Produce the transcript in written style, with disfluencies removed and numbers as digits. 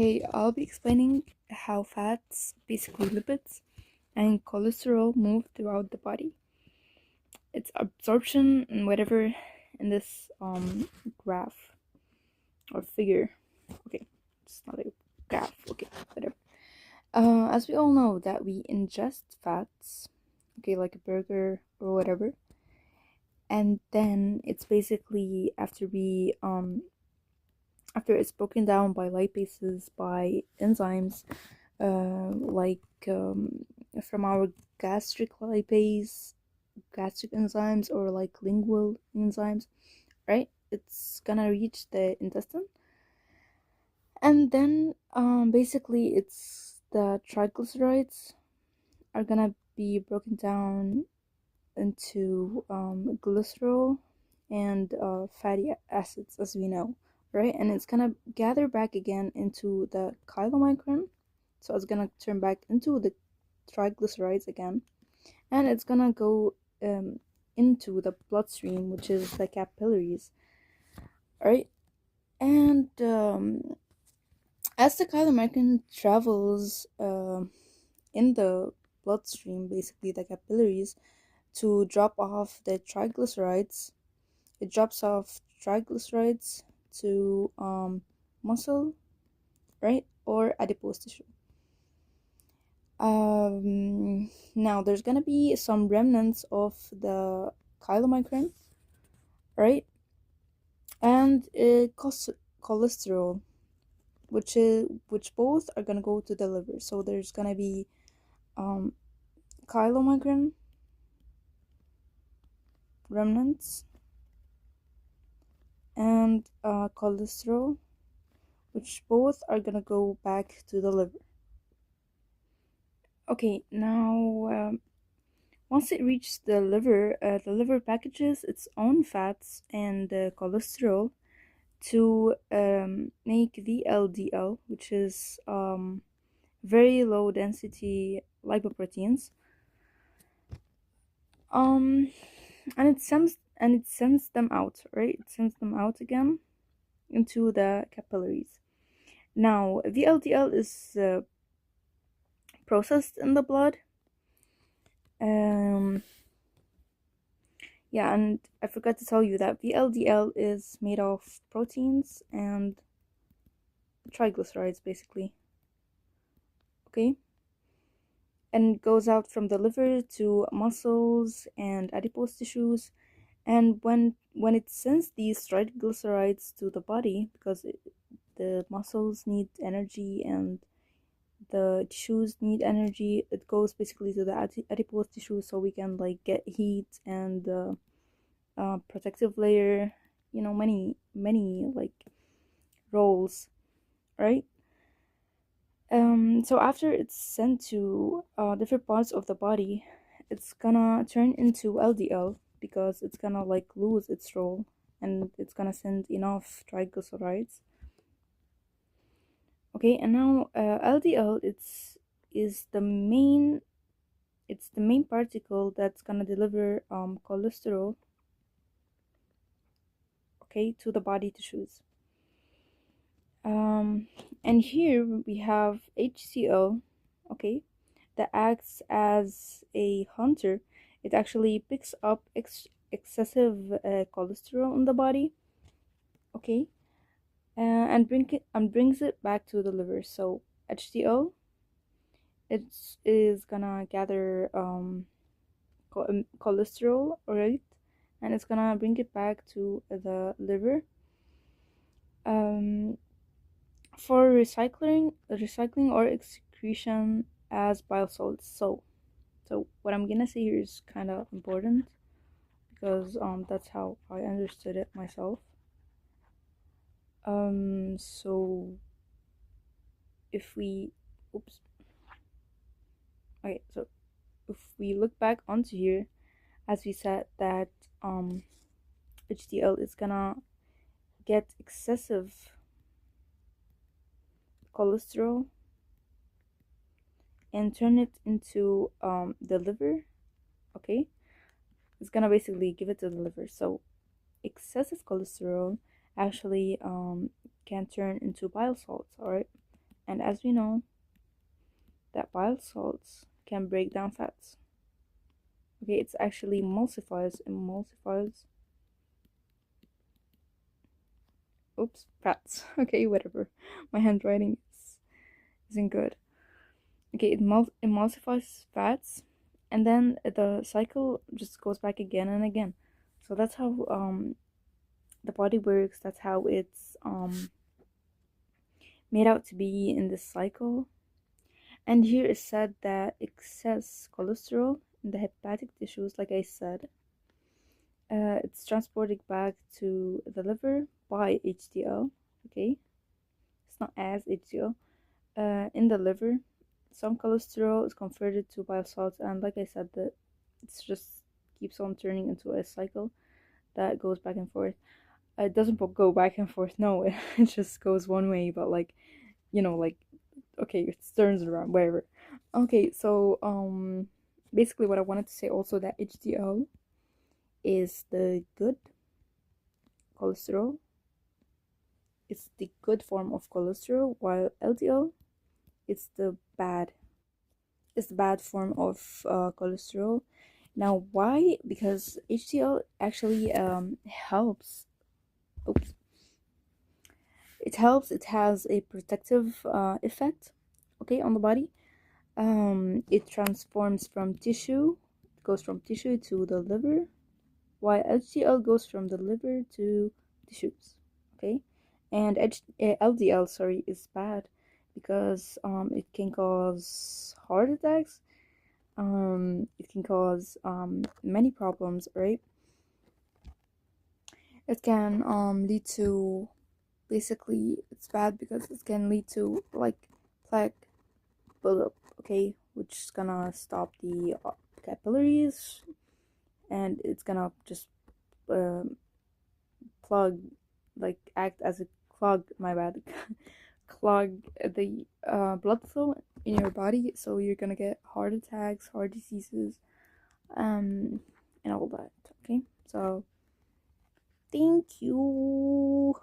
Okay, I'll be explaining how fats, basically lipids, and cholesterol move throughout the body. Its absorption and whatever in this graph or figure. Okay, it's not a graph. Okay, whatever. As we all know that we ingest fats, okay, like a burger or whatever, and then it's basically after it's broken down by lipases, by enzymes, like from our gastric lipase, gastric enzymes, or like lingual enzymes, right? It's gonna reach the intestine, and then basically it's the triglycerides are gonna be broken down into glycerol and fatty acids, as we know, right? And it's gonna gather back again into the chylomicron, so it's gonna turn back into the triglycerides again, and it's gonna go into the bloodstream, which is the capillaries, right? And as the chylomicron travels in the bloodstream, basically the capillaries, to drop off the triglycerides, it drops off triglycerides to muscle, right, or adipose tissue. Now there's gonna be some remnants of the chylomicron, right, and cholesterol, which both are gonna go to the liver. So there's gonna be chylomicron remnants and cholesterol, which both are gonna go back to the liver. Okay, now once it reaches the liver packages its own fats and cholesterol to make VLDL, which is very low density lipoproteins. And it sends them out, right? It sends them out again into the capillaries. Now, VLDL is processed in the blood. Yeah, and I forgot to tell you that VLDL is made of proteins and triglycerides, basically. Okay? And goes out from the liver to muscles and adipose tissues. And when it sends these triglycerides to the body, because the muscles need energy and the tissues need energy, it goes basically to the adipose tissue, so we can like get heat and protective layer, many like roles, right? So after it's sent to different parts of the body, it's gonna turn into LDL because it's gonna like lose its role and it's gonna send enough triglycerides. Okay, and now LDL is the main particle that's gonna deliver cholesterol, okay, to the body tissues. And here we have HCl, okay, that acts as a hunter. It actually picks up excessive cholesterol in the body, okay, and brings it back to the liver. So HCl, is gonna gather cholesterol, right, and it's gonna bring it back to the liver for recycling or excretion as bile salts. So what I'm gonna say here is kind of important because that's how I understood it myself. So if we okay, so if we look back onto here, as we said that HDL is gonna get excessive cholesterol and turn it into the liver, okay, it's gonna basically give it to the liver. So excessive cholesterol actually can turn into bile salts, all right, And as we know, that bile salts can break down fats. Okay, it's actually emulsifies. Oops, fats. Okay, whatever. My handwriting isn't good. Okay, it emulsifies fats, and then the cycle just goes back again and again. So that's how the body works. That's how it's made out to be in this cycle. And here is said that excess cholesterol in the hepatic tissues, like I said, it's transported back to the liver by HDL. Okay, it's not as HDL. In the liver, some cholesterol is converted to bile salts, and like I said, that it's just keeps on turning into a cycle that goes back and forth. It doesn't go back and forth. No, it just goes one way. But like, like, okay, it turns around wherever. Okay, so basically what I wanted to say also, that HDL is the good cholesterol. It's the good form of cholesterol, while LDL it's the bad form of cholesterol. Now, why? Because HDL actually helps. Oops. It helps. It has a protective effect, okay, on the body. It transforms from tissue, goes from tissue to the liver, while HDL goes from the liver to tissues, okay. And LDL, sorry, is bad because it can cause heart attacks. It can cause many problems, right? It can lead to, basically it's bad because it can lead to like plaque buildup, okay, which is gonna stop the capillaries, and it's gonna just plug, like act as a clog, my bad, clog the blood flow in your body, so you're gonna get heart attacks, heart diseases, and all that. Okay, so thank you.